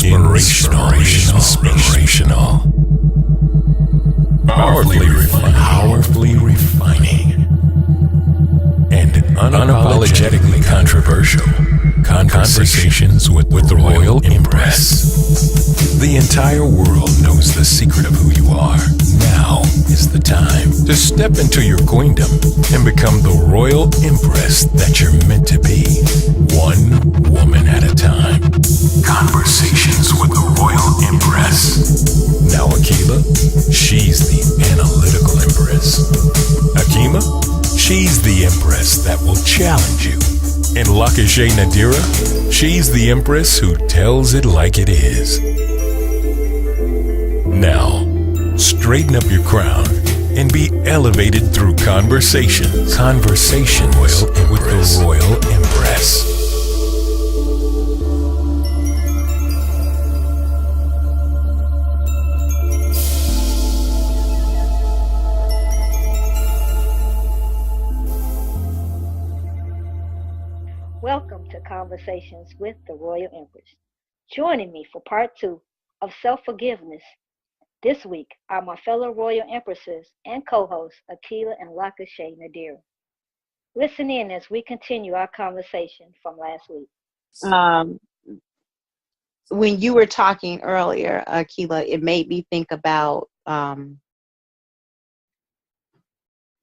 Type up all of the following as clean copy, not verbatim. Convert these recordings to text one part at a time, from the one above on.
Inspirational. Powerfully refining. And unapologetically controversial. Conversations with the Royal Empress. The entire world knows the secret of who you are. Now is the time to step into your queendom and become the Royal Empress that you're meant to be. One woman at a time. Conversations with the Royal Empress. Now Akila, she's the analytical Empress. Akima, she's the Empress that will challenge you. And Lakashay Nadira, she's the Empress who tells it like it is. Now, straighten up your crown and be elevated through conversations. Conversations with the Royal Empress. Welcome to Conversations with the Royal Empress. Joining me for part 2 of Self-Forgiveness this week are my fellow Royal Empresses and co-hosts Akila and Lakashay Nadira. Listen in as we continue our conversation from last week. When you were talking earlier, Akila, it made me think about when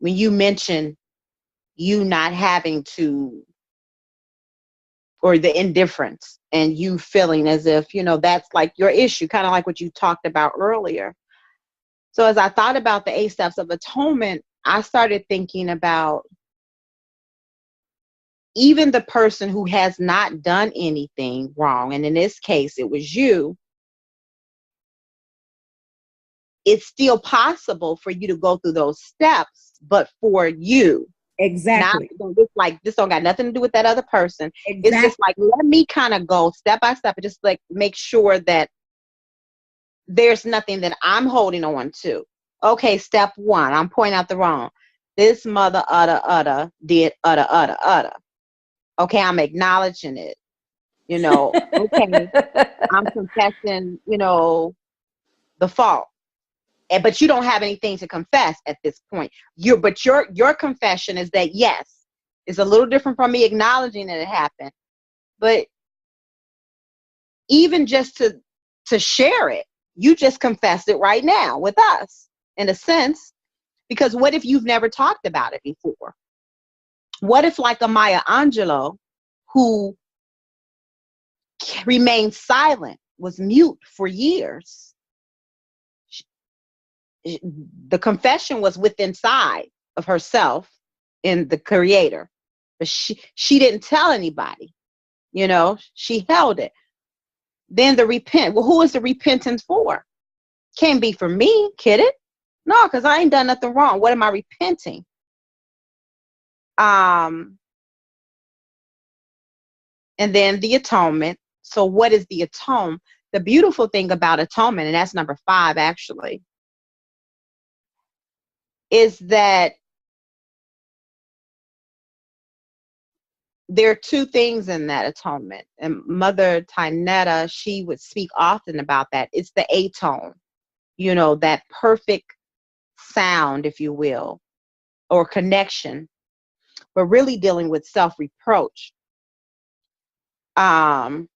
you mentioned you not having to, or the indifference, and you feeling as if, that's like your issue, kind of like what you talked about earlier. So as I thought about the 8 steps of atonement, I started thinking about even the person who has not done anything wrong, and in this case, it was you, it's still possible for you to go through those steps, but for you. Exactly. Not, this don't got nothing to do with that other person. Exactly. It's just like, let me kind of go step by step and just like make sure that there's nothing that I'm holding on to. Okay, step 1, I'm pointing out the wrong. This mother did. Okay, I'm acknowledging it. Okay, I'm confessing, the fault. But you don't have anything to confess at this point. Your confession is that, yes, it's a little different from me acknowledging that it happened. But even just to share it, you just confessed it right now with us, in a sense, because what if you've never talked about it before? What if, like a Maya Angelou, who remained silent, was mute for years? The confession was within inside of herself in the Creator, but she didn't tell anybody. She held it. Then the repent. Well, who is the repentance for? Can't be for me, kid it. No, because I ain't done nothing wrong. What am I repenting? And then the atonement. So what is the atone? The beautiful thing about atonement, and that's number 5 actually, is that there are 2 things in that atonement. And Mother Tynetta, she would speak often about that. It's the atone, that perfect sound, if you will, or connection, but really dealing with self-reproach. And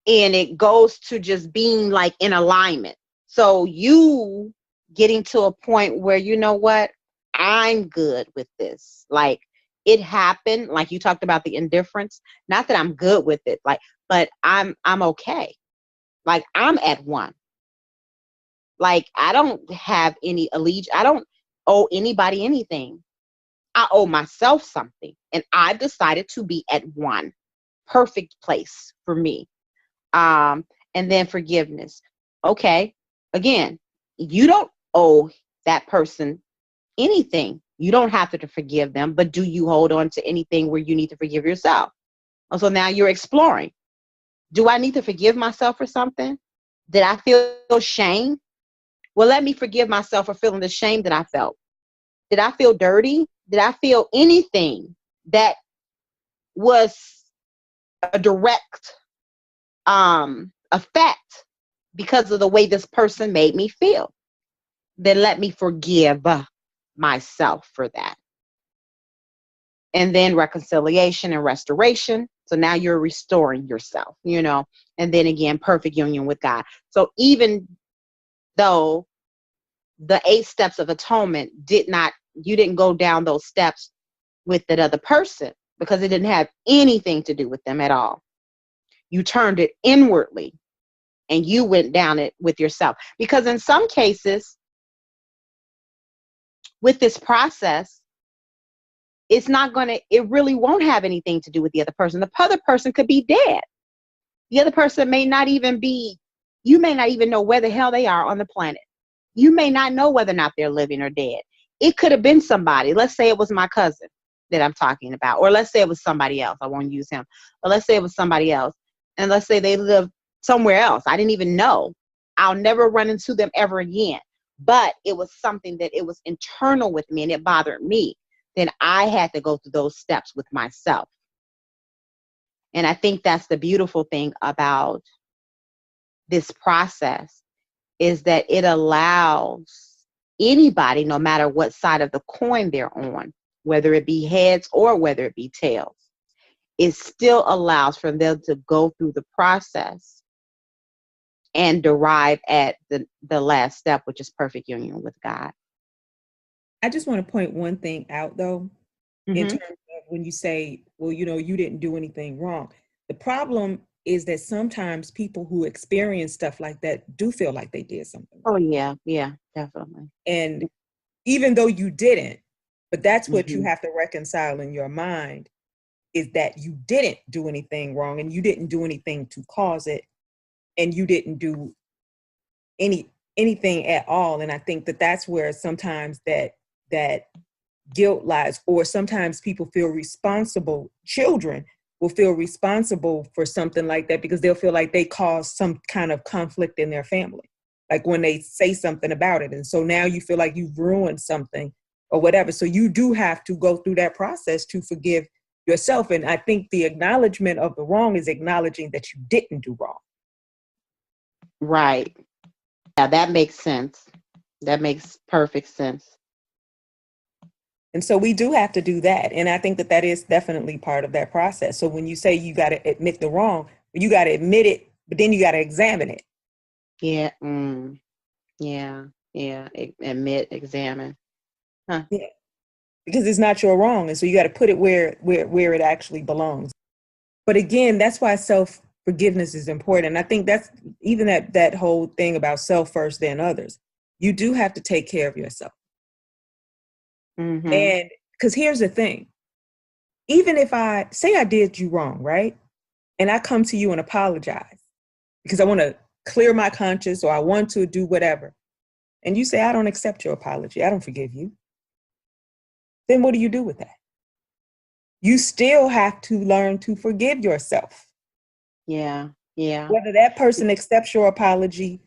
it goes to just being like in alignment. So you getting to a point where, you know what, I'm good with this. Like, it happened, like you talked about the indifference. Not that I'm good with it, but I'm okay. Like, I'm at one. Like, I don't have any allegiance. I don't owe anybody anything. I owe myself something. And I've decided to be at one. Perfect place for me. And then forgiveness. Okay. Again, you don't owe that person anything. You don't have to forgive them, but do you hold on to anything where you need to forgive yourself? So now you're exploring. Do I need to forgive myself for something? Did I feel shame? Well, let me forgive myself for feeling the shame that I felt. Did I feel dirty? Did I feel anything that was a direct effect because of the way this person made me feel, then let me forgive myself for that. And then reconciliation and restoration. So now you're restoring yourself, and then again, perfect union with God. So even though the 8 steps of atonement you didn't go down those steps with that other person because it didn't have anything to do with them at all. You turned it inwardly and you went down it with yourself. Because in some cases, with this process, it really won't have anything to do with the other person. The other person could be dead. The other person may not even you may not even know where the hell they are on the planet. You may not know whether or not they're living or dead. It could have been somebody. Let's say it was my cousin that I'm talking about, or let's say it was somebody else. I won't use him. But let's say it was somebody else. And let's say they live somewhere else. I didn't even know. I'll never run into them ever again. But it was something that it was internal with me and it bothered me. Then I had to go through those steps with myself. And I think that's the beautiful thing about this process, is that it allows anybody, no matter what side of the coin they're on, whether it be heads or whether it be tails, it still allows for them to go through the process and derive at the last step, which is perfect union with God. I just want to point one thing out, though, in terms of when you say, well, you didn't do anything wrong. The problem is that sometimes people who experience stuff like that do feel like they did something wrong. Oh, yeah, definitely. And even though you didn't, but that's what you have to reconcile in your mind, is that you didn't do anything wrong and you didn't do anything to cause it, and you didn't do anything at all. And I think that that's where sometimes that guilt lies, or sometimes people feel responsible. Children will feel responsible for something like that because they'll feel like they caused some kind of conflict in their family, like when they say something about it. And so now you feel like you've ruined something or whatever. So you do have to go through that process to forgive yourself. And I think the acknowledgement of the wrong is acknowledging that you didn't do wrong. Right. Yeah, that makes sense. That makes perfect sense. And so we do have to do that. And I think that is definitely part of that process. So when you say you got to admit the wrong, you got to admit it, but then you got to examine it. Yeah. Yeah. Admit, examine. Huh. Yeah. Because it's not your wrong. And so you got to put it where it actually belongs. But again, that's why self-forgiveness is important. And I think that's even that whole thing about self first, then others. You do have to take care of yourself. And because here's the thing, even if I say I did you wrong, right? And I come to you and apologize because I want to clear my conscience or I want to do whatever. And you say, I don't accept your apology. I don't forgive you. Then what do you do with that? You still have to learn to forgive yourself. Yeah. Whether that person accepts your apology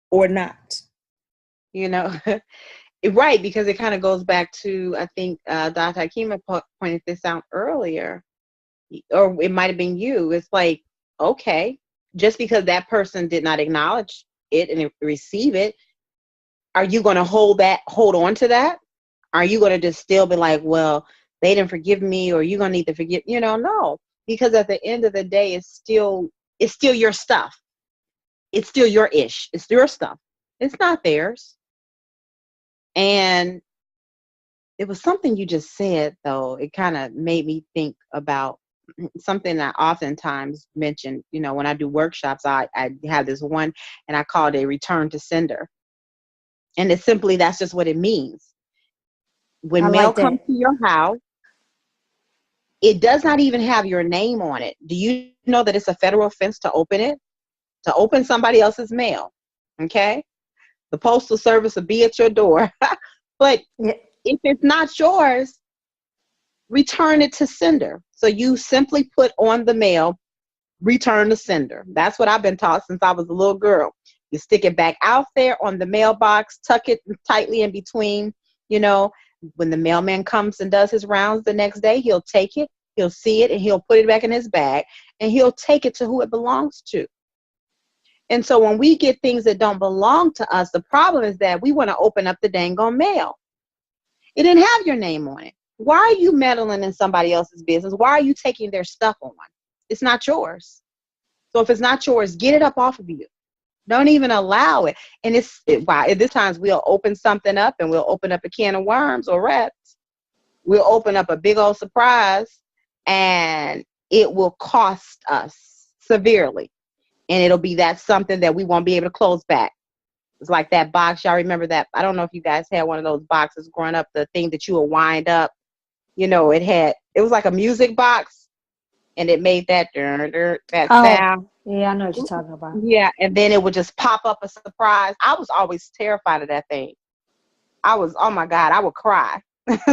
or not. Right, because it kind of goes back to, I think Dr. Hakima pointed this out earlier, or it might have been you. It's like, okay, just because that person did not acknowledge it and receive it, are you going to hold on to that? Are you going to just still be like, well, they didn't forgive me, or you're going to need to forgive? No, because at the end of the day, it's still your stuff. It's still your ish. It's your stuff. It's not theirs. And it was something you just said, though. It kind of made me think about something I oftentimes mention. When I do workshops, I have this one, and I call it a return to sender. And it's simply, that's just what it means. When mail comes to your house, it does not even have your name on it. Do you know that it's a federal offense to open it? To open somebody else's mail, okay? The Postal Service will be at your door. But if it's not yours, return it to sender. So you simply put on the mail, return to sender. That's what I've been taught since I was a little girl. You stick it back out there on the mailbox, tuck it tightly in between. When the mailman comes and does his rounds the next day, he'll take it, he'll see it, and he'll put it back in his bag, and he'll take it to who it belongs to. And so when we get things that don't belong to us, the problem is that we want to open up the dang on mail. It didn't have your name on it. Why are you meddling in somebody else's business? Why are you taking their stuff on? It's not yours. So if it's not yours, get it up off of you. Don't even allow it. And at this times we'll open something up and we'll open up a can of worms or rats. We'll open up a big old surprise and it will cost us severely. And it'll be that something that we won't be able to close back. It's like that box. Y'all remember that? I don't know if you guys had one of those boxes growing up, the thing that you would wind up. You know, it was like a music box and it made that sound. Yeah, I know what you're talking about. Yeah, and then it would just pop up a surprise. I was always terrified of that thing. Oh my God, I would cry.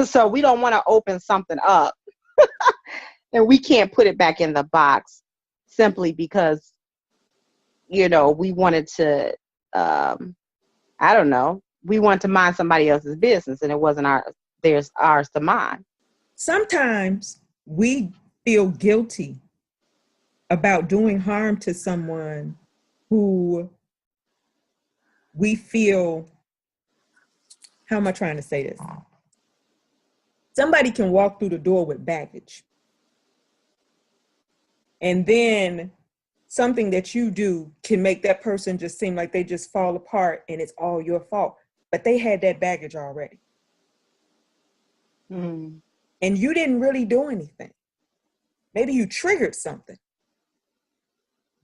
So we don't want to open something up and we can't put it back in the box simply because, you know, we wanted to, I don't know, we wanted to mind somebody else's business and it wasn't ours to mind. Sometimes we feel guilty about doing harm to someone who we feel, how am I trying to say this? Somebody can walk through the door with baggage. And then something that you do can make that person just seem like they just fall apart and it's all your fault. But they had that baggage already. Mm. And you didn't really do anything. Maybe you triggered something.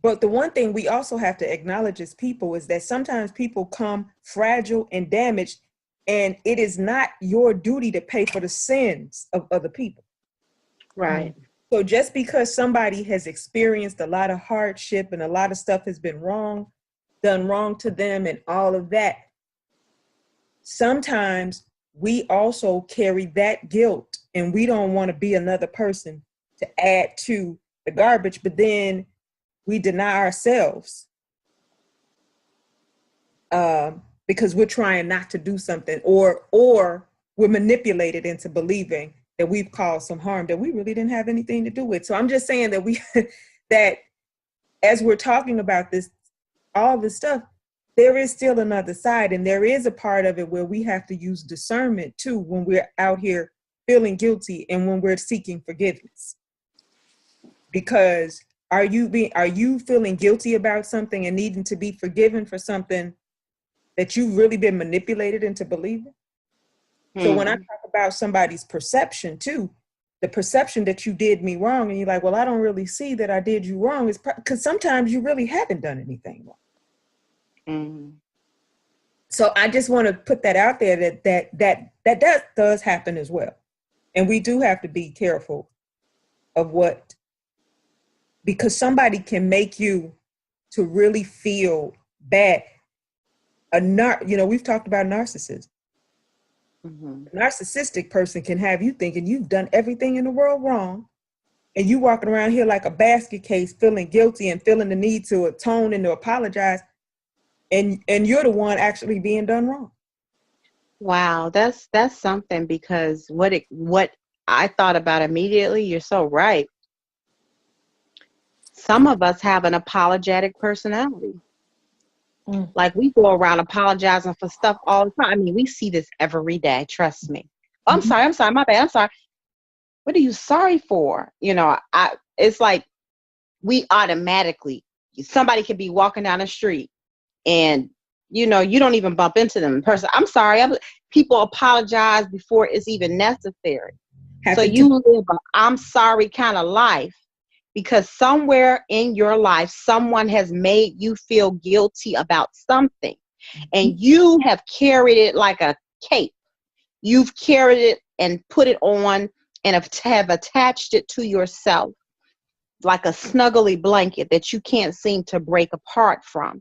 But the one thing we also have to acknowledge as people is that sometimes people come fragile and damaged, and it is not your duty to pay for the sins of other people. Right. So just because somebody has experienced a lot of hardship and a lot of stuff has been done wrong to them and all of that, sometimes we also carry that guilt and we don't want to be another person to add to the garbage, but then we deny ourselves because we're trying not to do something, or we're manipulated into believing that we've caused some harm that we really didn't have anything to do with. So I'm just saying that that as we're talking about this, all this stuff, there is still another side, and there is a part of it where we have to use discernment too when we're out here feeling guilty and when we're seeking forgiveness. Because are you feeling guilty about something and needing to be forgiven for something that you've really been manipulated into believing? So when I talk about somebody's perception too, the perception that you did me wrong, and you're like, well, I don't really see that I did you wrong, is because sometimes you really haven't done anything wrong. Mm. So I just want to put that out there that does happen as well. And we do have to be careful of because somebody can make you to really feel bad. We've talked about narcissism. Mm-hmm. A narcissistic person can have you thinking you've done everything in the world wrong, and you walking around here like a basket case, feeling guilty and feeling the need to atone and to apologize, and you're the one actually being done wrong. Wow, that's something, because what I thought about immediately, you're so right. Some of us have an apologetic personality. Like we go around apologizing for stuff all the time. I mean, we see this every day. Trust me. Oh, I'm sorry, my bad. I'm sorry. What are you sorry for? You know, it's like we automatically, somebody could be walking down the street and, you know, you don't even bump into them in person. I'm sorry. People apologize before it's even necessary. So you live a I'm sorry kind of life, because somewhere in your life, someone has made you feel guilty about something, and you have carried it like a cape. You've carried it and put it on and have attached it to yourself like a snuggly blanket that you can't seem to break apart from.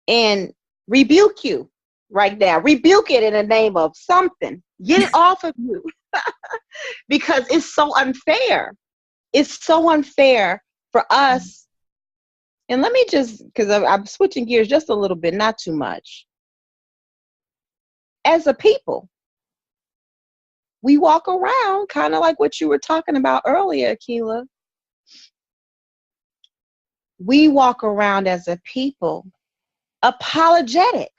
And rebuke you right now. Rebuke it in the name of something. Get it off of you. Because it's so unfair. It's so unfair for us. And let me just, because I'm switching gears just a little bit, not too much. As a people, we walk around kind of like what you were talking about earlier, Keela. we walk around as a people apologetic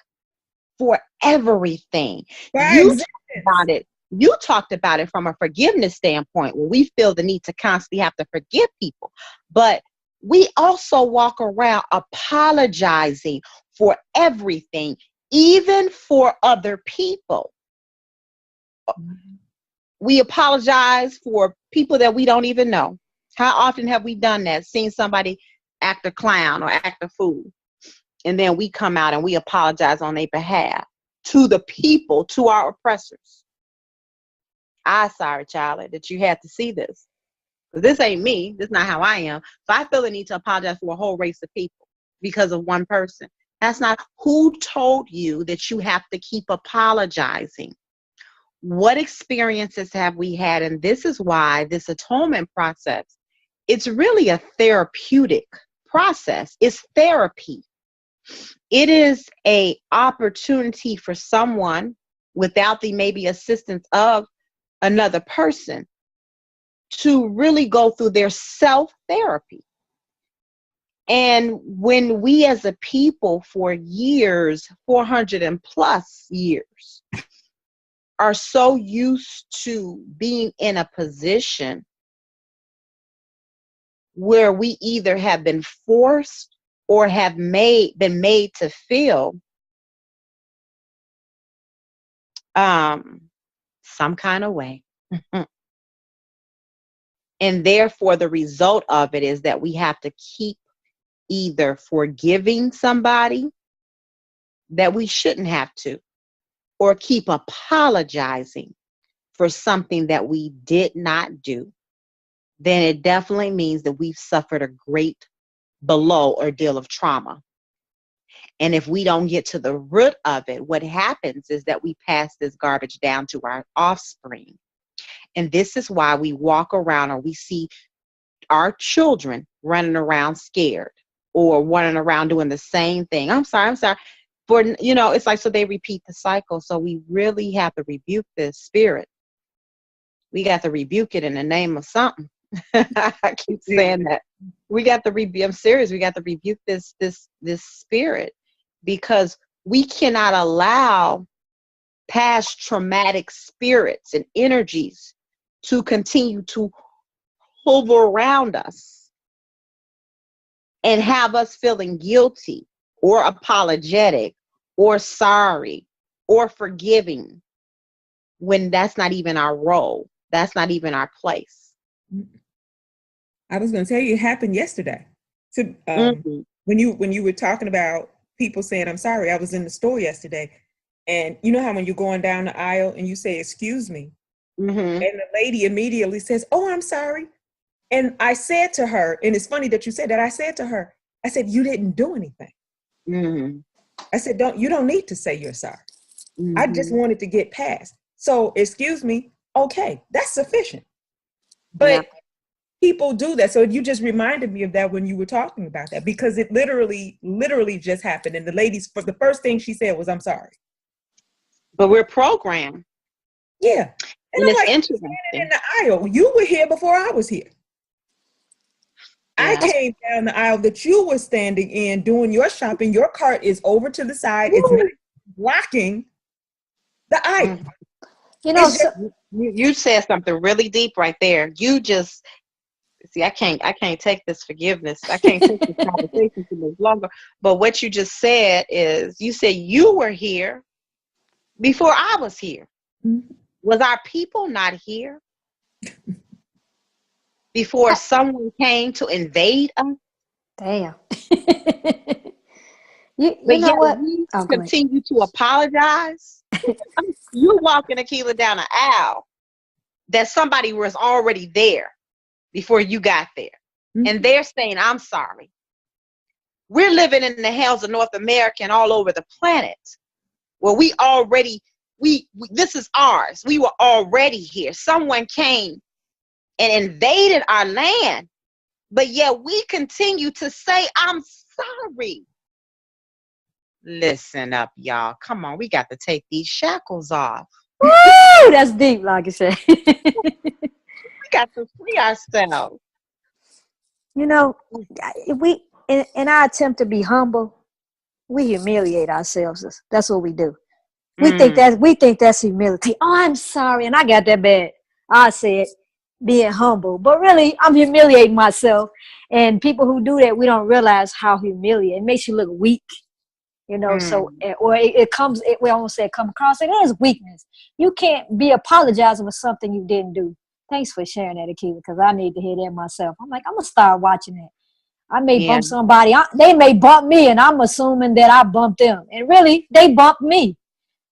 for everything. Right. You talked about it. You talked about it from a forgiveness standpoint, where we feel the need to constantly have to forgive people. But we also walk around apologizing for everything, even for other people. We apologize for people that we don't even know. How often have we done that? Seen somebody act a clown or act a fool, and then we come out and we apologize on their behalf to the people, to our oppressors. I'm sorry, Charlie, that you had to see this. Because this ain't me. This is not how I am. So I feel the need to apologize for a whole race of people because of one person. That's not who told you that you have to keep apologizing. What experiences have we had? And this is why this atonement process, it's really a therapeutic process. It's therapy. It is a opportunity for someone, without the maybe assistance of another person, to really go through their self-therapy. And when we as a people for years, 400 and plus years, are so used to being in a position where we either have been forced or have been made to feel some kind of way. And therefore, the result of it is that we have to keep either forgiving somebody that we shouldn't have to, or keep apologizing for something that we did not do. Then it definitely means that we've suffered a great blow or deal of trauma. And if we don't get to the root of it, what happens is that we pass this garbage down to our offspring. And this is why we walk around or we see our children running around scared or running around doing the same thing. I'm sorry. For, it's like, so they repeat the cycle. So we really have to rebuke this spirit. We got to rebuke it in the name of something. I keep saying that. We got to rebuke. I'm serious. We got to rebuke this spirit, because we cannot allow past traumatic spirits and energies to continue to hover around us and have us feeling guilty or apologetic or sorry or forgiving, when that's not even our role. That's not even our place. I was going to tell you, it happened yesterday. So when you were talking about people saying, I'm sorry, I was in the store yesterday. And you know how when you're going down the aisle and you say, excuse me, and the lady immediately says, oh, I'm sorry. And I said to her, and it's funny that you said that, I said to her, I said, you didn't do anything. I said, you don't need to say you're sorry. I just wanted to get past. So, excuse me, okay, that's sufficient. But people do that. So you just reminded me of that when you were talking about that, because it literally just happened. And the ladies, for the first thing she said was, I'm sorry. But we're programmed. Yeah. And it's like, interesting. in the aisle, you were here before I was here. Yeah. I came down the aisle that you were standing in doing your shopping. Your cart is over to the side. Woo. It's not blocking the aisle. You said something really deep right there. You just see, I can't take this forgiveness. I can't take this conversation too much longer. But what you just said is, you said you were here before I was here. Was our people not here before someone came to invade us? Damn. you know what? We continue to apologize. You walking Akila down an aisle that somebody was already there before you got there. And they're saying, I'm sorry. We're living in the hells of North America and all over the planet, where we already, this is ours. We were already here. Someone came and invaded our land, but yet we continue to say, I'm sorry. Listen up, y'all. Come on, we got to take these shackles off. Woo! That's deep, like you said. We got to free ourselves. You know, in our attempt to be humble, we humiliate ourselves. That's what we do. We think that's humility. Oh, I'm sorry, and I got that bad. I said being humble, but really I'm humiliating myself. And people who do that, we don't realize how humiliating. It makes you look weak, you know. So, or it comes. We almost say it come across. It is weakness. You can't be apologizing for something you didn't do. Thanks for sharing that, Akiva, because I need to hear that myself. I'm like, I'm gonna start watching that. I may bump somebody. They may bump me, and I'm assuming that I bumped them, and really they bumped me.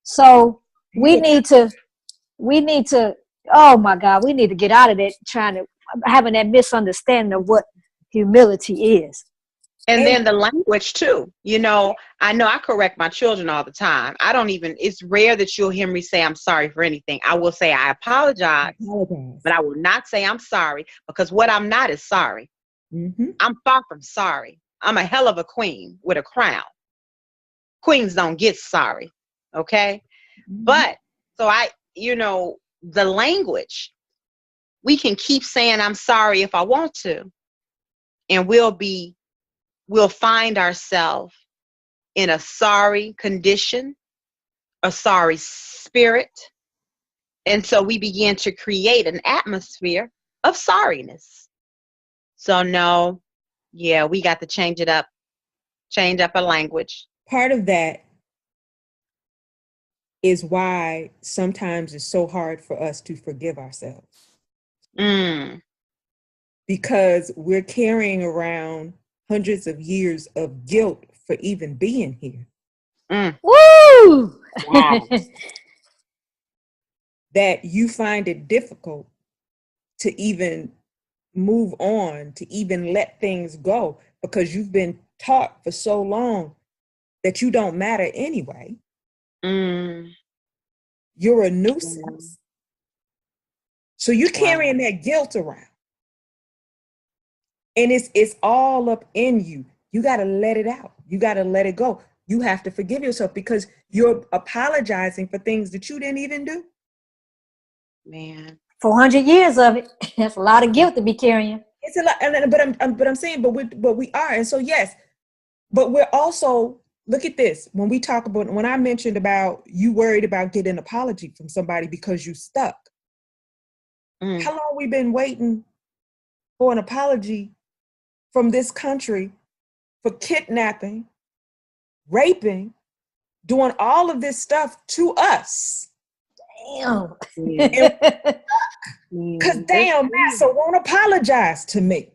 So we need to, oh my God, we need to get out of that having that misunderstanding of what humility is. And then the language too. You know I correct my children all the time. It's rare that you'll hear me say I'm sorry for anything. I will say I apologize, but I will not say I'm sorry, because what I'm not is sorry. I'm far from sorry. I'm a hell of a queen with a crown. Queens don't get sorry. Okay. But so the language, we can keep saying I'm sorry if I want to, and we'll find ourselves in a sorry condition, a sorry spirit. And so we begin to create an atmosphere of sorriness. So no, we got to change it up, change up our language. Part of that is why sometimes it's so hard for us to forgive ourselves. Because we're carrying around hundreds of years of guilt for even being here. Woo! Wow. That you find it difficult to even move on, to even let things go, because you've been taught for so long that you don't matter anyway. You're a nuisance. So you're carrying that guilt around. And it's all up in you. You got to let it out. You got to let it go. You have to forgive yourself, because you're apologizing for things that you didn't even do. Man. 400 years of it. That's a lot of guilt to be carrying. It's a lot, but I'm saying, but we are, and so yes, but we're also, look at this. When I mentioned about you worried about getting an apology from somebody because you stuck. How long we been waiting for an apology from this country for kidnapping, raping, doing all of this stuff to us? Damn. Because damn, Massa won't apologize to me.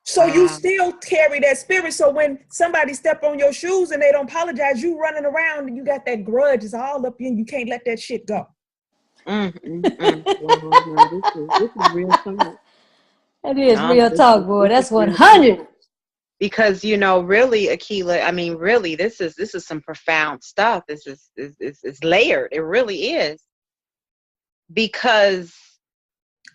So you still carry that spirit. So when somebody step on your shoes and they don't apologize, you running around and you got that grudge. It's all up in you. Can't let that shit go. Well, this is real talk. That is real talk, boy. That's 100. Because really, Akila, I mean, really, this is some profound stuff. This is layered. It really is. Because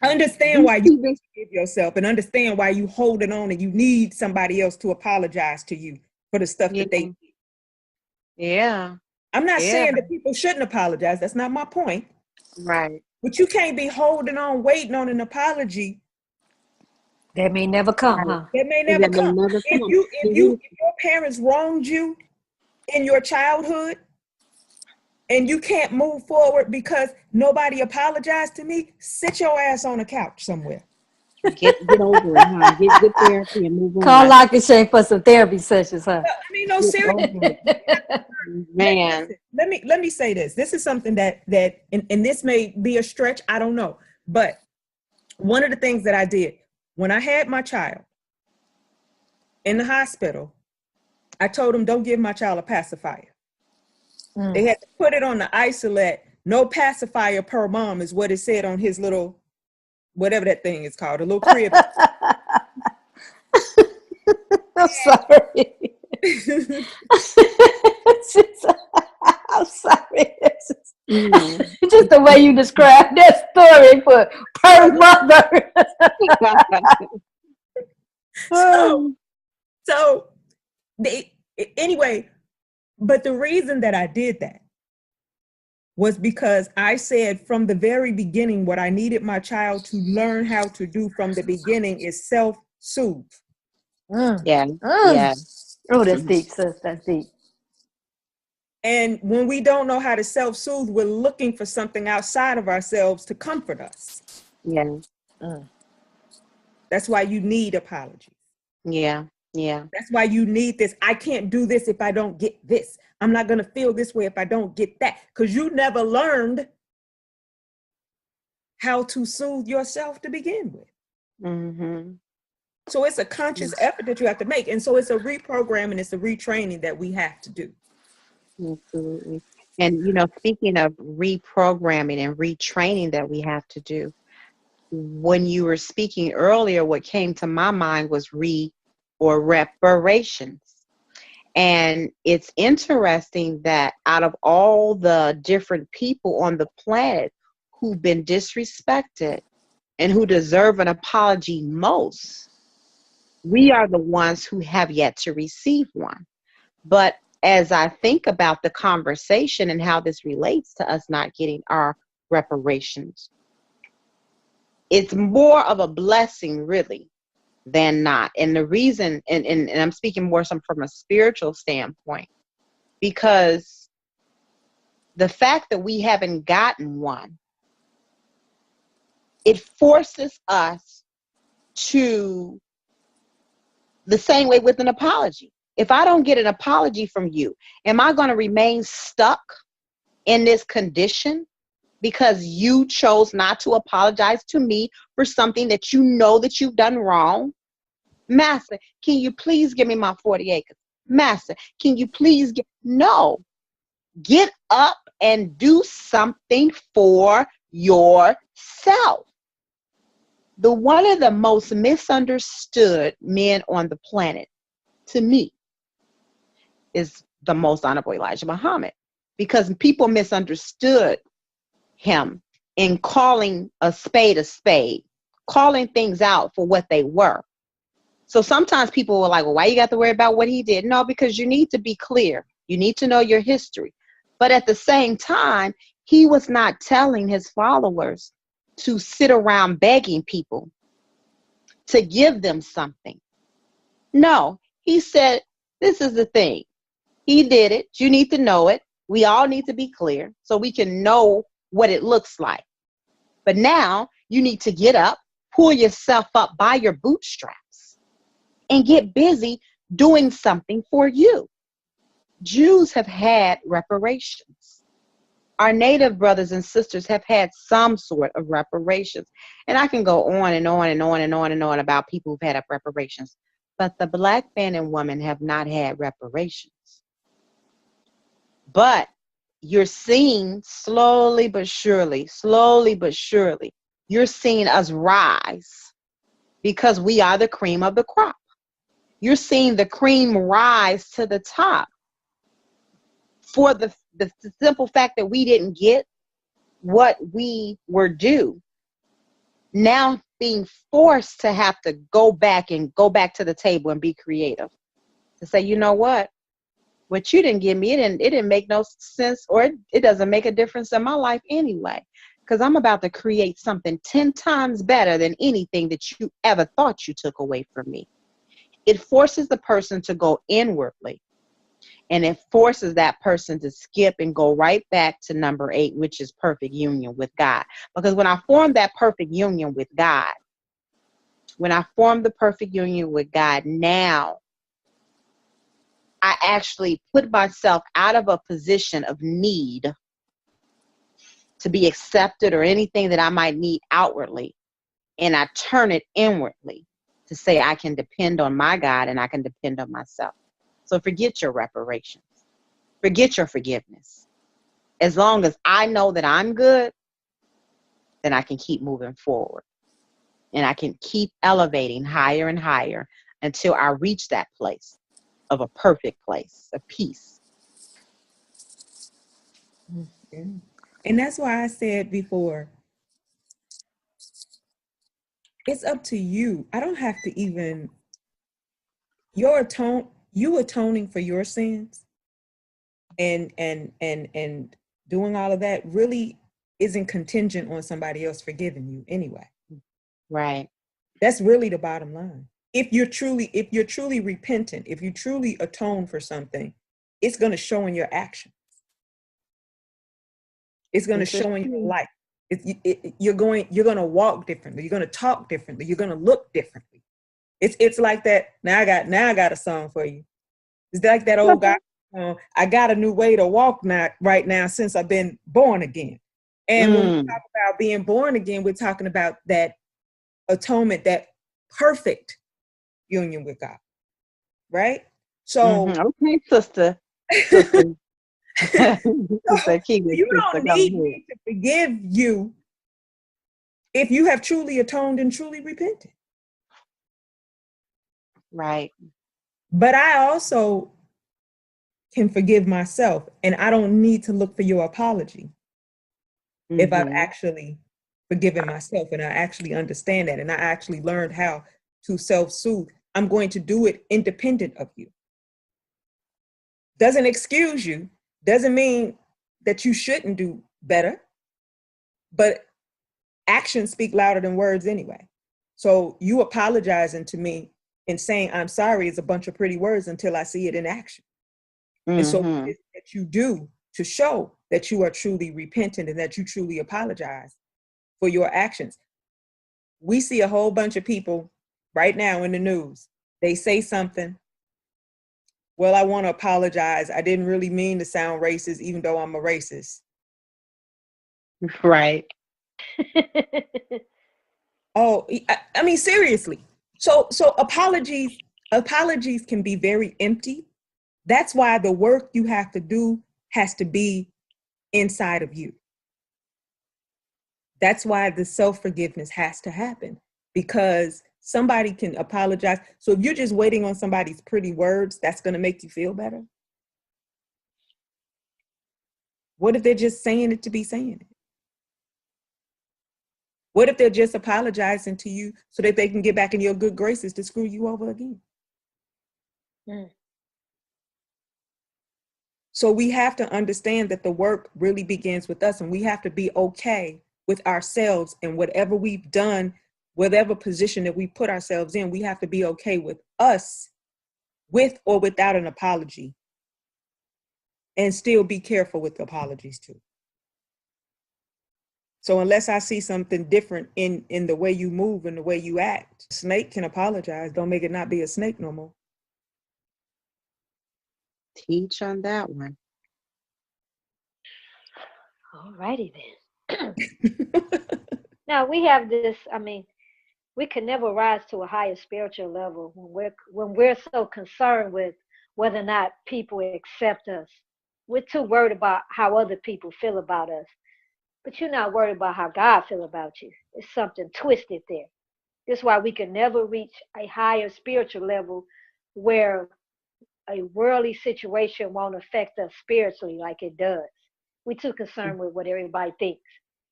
understand why you forgive yourself, and understand why you holding on and you need somebody else to apologize to you for the stuff that they did. Yeah. I'm not saying that people shouldn't apologize. That's not my point. Right. But you can't be holding on, waiting on an apology. That may never come, huh? That may never come. If your parents wronged you in your childhood and you can't move forward because nobody apologized to me, sit your ass on a couch somewhere. Get over it, huh? Get therapy and move on. Call like and Shay for some therapy sessions, huh? I mean, no, seriously. Man. Let me say this. This is something that and this may be a stretch, I don't know. But one of the things that I did when I had my child in the hospital, I told them, don't give my child a pacifier. They had to put it on the isolate. No pacifier per mom is what it said on his little, whatever that thing is called, a little crib. I'm sorry. I'm sorry. Just the way you described that story for per mother. So anyway, but the reason that I did that was because I said from the very beginning, what I needed my child to learn how to do from the beginning is self-soothe. Yeah. Yeah. Oh, that's deep, sis. That's deep. And when we don't know how to self-soothe, we're looking for something outside of ourselves to comfort us. Yeah. That's why you need apologies. Yeah. Yeah. That's why you need this. I can't do this if I don't get this. I'm not going to feel this way if I don't get that. Because you never learned how to soothe yourself to begin with. Mm-hmm. So it's a conscious effort that you have to make. And so it's a reprogramming, it's a retraining that we have to do. Absolutely. And, speaking of reprogramming and retraining that we have to do, when you were speaking earlier, what came to my mind was reparations. And it's interesting that out of all the different people on the planet who've been disrespected and who deserve an apology most, we are the ones who have yet to receive one. But as I think about the conversation and how this relates to us not getting our reparations, it's more of a blessing, really, than not. And the reason, and I'm speaking more from a spiritual standpoint, because the fact that we haven't gotten one, it forces us to the same way with an apology. If I don't get an apology from you, am I going to remain stuck in this condition because you chose not to apologize to me for something that you know that you've done wrong? Master, can you please give me my 40 acres? Master, can you please no, get up and do something for yourself. One of the most misunderstood men on the planet, to me, is the Most Honorable Elijah Muhammad, because people misunderstood him in calling a spade, calling things out for what they were. So sometimes people were like, well, why you got to worry about what he did? No, because you need to be clear. You need to know your history. But at the same time, he was not telling his followers to sit around begging people to give them something. No, he said, this is the thing. He did it. You need to know it. We all need to be clear so we can know what it looks like. But now you need to get up, pull yourself up by your bootstraps, and get busy doing something for you. Jews have had reparations. Our Native brothers and sisters have had some sort of reparations. And I can go on and on and on and on and on about people who've had reparations. But the Black man and woman have not had reparations. But you're seeing slowly but surely, you're seeing us rise because we are the cream of the crop. You're seeing the cream rise to the top for the simple fact that we didn't get what we were due. Now being forced to have to go back to the table and be creative. To say, you know what you didn't give me, it didn't make no sense, or it doesn't make a difference in my life anyway. Because I'm about to create something 10 times better than anything that you ever thought you took away from me. It forces the person to go inwardly. And it forces that person to skip and go right back to number 8, which is perfect union with God. Because when I formed that perfect union with God, now I actually put myself out of a position of need to be accepted or anything that I might need outwardly. And I turn it inwardly to say I can depend on my God and I can depend on myself. So forget your reparations. Forget your forgiveness. As long as I know that I'm good, then I can keep moving forward. And I can keep elevating higher and higher until I reach that place of a perfect place, of peace. And that's why I said before, it's up to you. I don't have to even, you atoning for your sins and doing all of that really isn't contingent on somebody else forgiving you anyway. Right. That's really the bottom line. if you're truly repentant, if you truly atone for something, it's going to show in your action. It's going to show in your life. You're going to walk differently. You're going to talk differently. You're going to look differently. It's like that. Now I got a song for you. It's like that old guy. I got a new way to walk right now since I've been born again. And when we talk about being born again, we're talking about that atonement, that perfect union with God, right? So, okay, sister. Sister you don't need me to forgive you if you have truly atoned and truly repented. Right. But I also can forgive myself, and I don't need to look for your apology if I've actually forgiven myself and I actually understand that and I actually learned how to self-soothe. I'm going to do it independent of you. Doesn't excuse you, doesn't mean that you shouldn't do better, but actions speak louder than words anyway. So you apologizing to me and saying I'm sorry is a bunch of pretty words until I see it in action. And so it's that you do to show that you are truly repentant and that you truly apologize for your actions. We see a whole bunch of people right now in the news. They say something. Well, I want to apologize. I didn't really mean to sound racist, even though I'm a racist. Right. Oh, I mean, seriously. So apologies can be very empty. That's why the work you have to do has to be inside of you. That's why the self-forgiveness has to happen, because somebody can apologize. So if you're just waiting on somebody's pretty words, that's going to make you feel better. What if they're just saying it to be saying it? What if they're just apologizing to you so that they can get back in your good graces to screw you over again? So we have to understand that the work really begins with us, and we have to be okay with ourselves and whatever we've done, whatever position that we put ourselves in, we have to be okay with us, with or without an apology, and still be careful with the apologies too. So unless I see something different in the way you move and the way you act, snake can apologize. Don't make it not be a snake no more. Teach on that one. All righty then. Now we have this, I mean, we can never rise to a higher spiritual level when we're so concerned with whether or not people accept us. We're too worried about how other people feel about us. But you're not worried about how God feels about you. It's something twisted there. That's why we can never reach a higher spiritual level where a worldly situation won't affect us spiritually like it does. We're too concerned with what everybody thinks.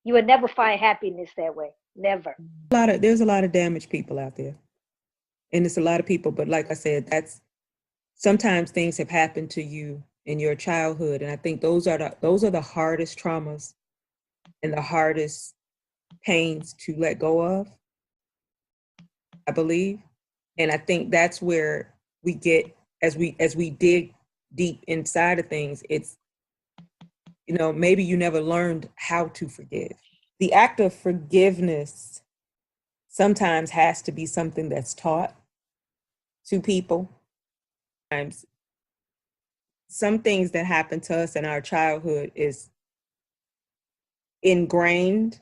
You would never find happiness that way. Never. There's a lot of damaged people out there. And it's a lot of people, but like I said, sometimes things have happened to you in your childhood. And I think those are the hardest traumas and the hardest pains to let go of, I believe. And I think that's where we get, as we dig deep inside of things, it's, maybe you never learned how to forgive. The act of forgiveness sometimes has to be something that's taught to people. Sometimes some things that happen to us in our childhood is ingrained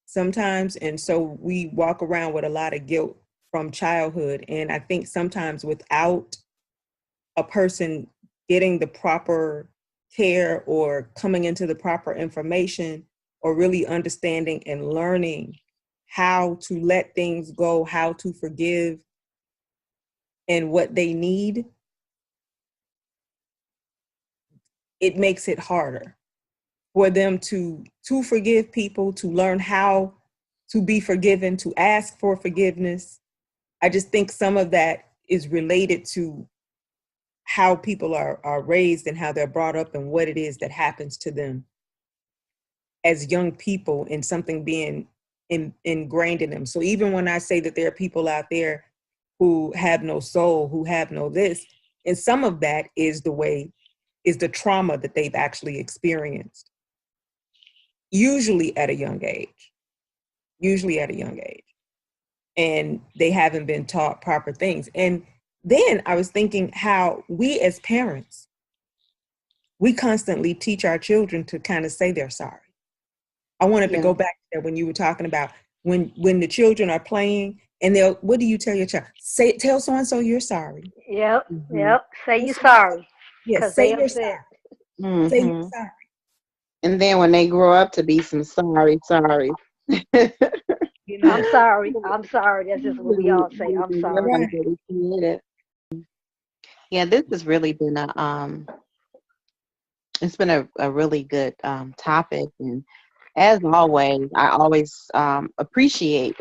sometimes, and so we walk around with a lot of guilt from childhood. And I think sometimes without a person getting the proper care or coming into the proper information or really understanding and learning how to let things go, how to forgive, and what they need, it makes it harder for them to forgive people, to learn how to be forgiven, to ask for forgiveness. I just think some of that is related to how people are raised and how they're brought up and what it is that happens to them as young people and something being ingrained in them. So even when I say that there are people out there who have no soul, who have no this. And some of that is the trauma that they've actually experienced, usually at a young age. And they haven't been taught proper things. And then I was thinking how we as parents, we constantly teach our children to kind of say they're sorry. I wanted to go back to that when you were talking about when the children are playing and what do you tell your child? Tell so-and-so you're sorry. Yep. Say you're sorry. Yes, say you're sorry. Mm-hmm. Say you're sorry. And then when they grow up to be some sorry. You know? I'm sorry. That's just what we all say. I'm sorry. Yeah, this has really been it's been a really good topic, and as always, I always appreciate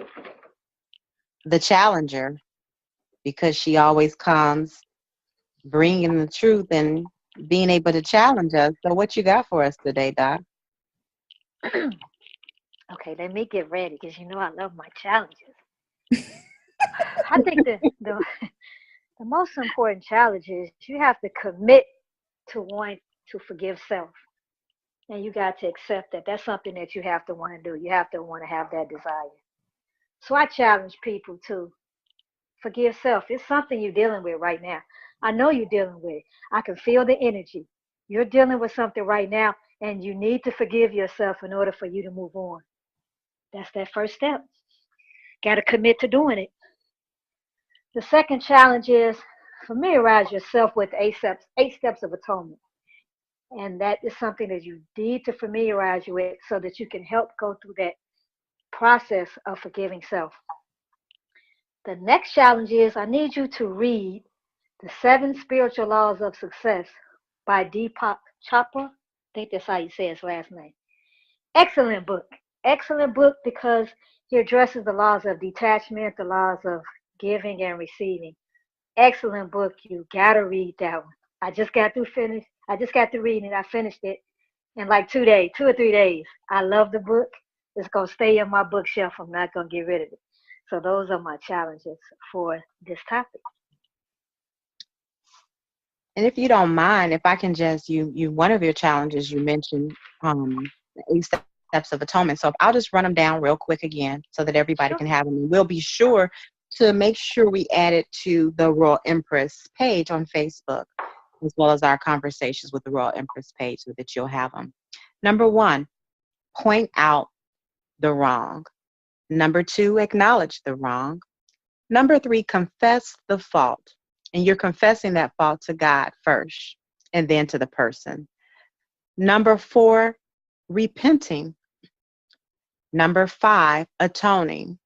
the challenger because she always comes bringing the truth and being able to challenge us. So what you got for us today, Doc? Okay, let me get ready because you know I love my challenges. I think the most important challenge is you have to commit to wanting to forgive self. And you got to accept that that's something that you have to want to do. You have to want to have that desire. So I challenge people to forgive self. It's something you're dealing with right now. I know you're dealing with it. I can feel the energy. You're dealing with something right now, and you need to forgive yourself in order for you to move on. That's that first step. Got to commit to doing it. The second challenge is familiarize yourself with 8 steps of atonement. And that is something that you need to familiarize you with so that you can help go through that process of forgiving self. The next challenge is I need you to read The 7 Spiritual Laws of Success by Deepak Chopra. I think that's how you say his last name. Excellent book. Excellent book because he addresses the laws of detachment, the laws of giving and receiving. Excellent book. You got to read that one. I just got through reading it. I finished it in like 2 or 3 days. I love the book. It's going to stay in my bookshelf. I'm not going to get rid of it. So those are my challenges for this topic. And if you don't mind, if I can just, one of your challenges you mentioned, the 8 steps of atonement. So if I'll just run them down real quick again so that everybody can have them. And we'll be sure to make sure we add it to the Royal Empress page on Facebook, as well as our Conversations with the Royal Empress page so that you'll have them. Number 1, point out the wrong. Number 2, acknowledge the wrong. Number 3, confess the fault. And you're confessing that fault to God first and then to the person. Number 4, repenting. Number 5, atoning.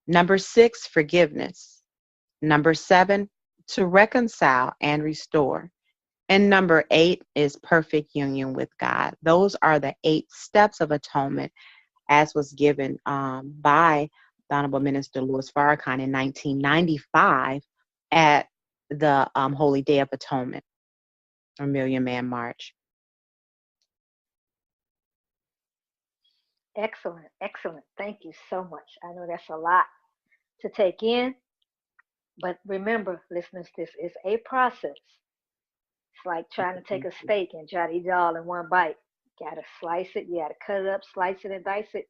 Number 6, forgiveness. Number 7, to reconcile and restore. And number 8 is perfect union with God. Those are the 8 steps of atonement as was given by the Honorable Minister Louis Farrakhan in 1995 at the Holy Day of Atonement, or Million Man March. Excellent. Thank you so much. I know that's a lot to take in, but remember, listeners, this is a process. It's like trying to take a steak and try to eat it all in one bite. You gotta slice it, you gotta cut it up, slice it and dice it,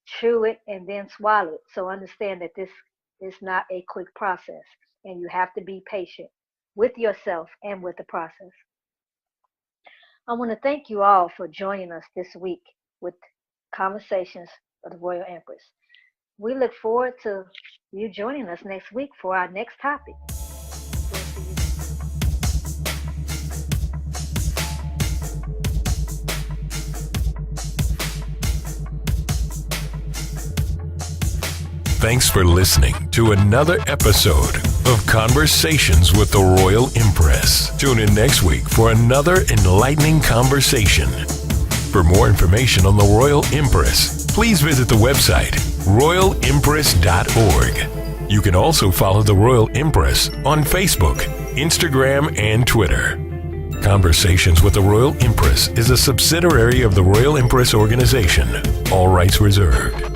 chew it, and then swallow it. So understand that this is not a quick process, and you have to be patient with yourself and with the process. I want to thank you all for joining us this week with Conversations with the Royal Empress. We look forward to you joining us next week for our next topic. Thanks for listening to another episode of Conversations with the Royal Empress. Tune in next week for another enlightening conversation. For more information on the Royal Empress, please visit the website royalempress.org. You can also follow the Royal Empress on Facebook, Instagram, and Twitter. Conversations with the Royal Empress is a subsidiary of the Royal Empress organization. All rights reserved.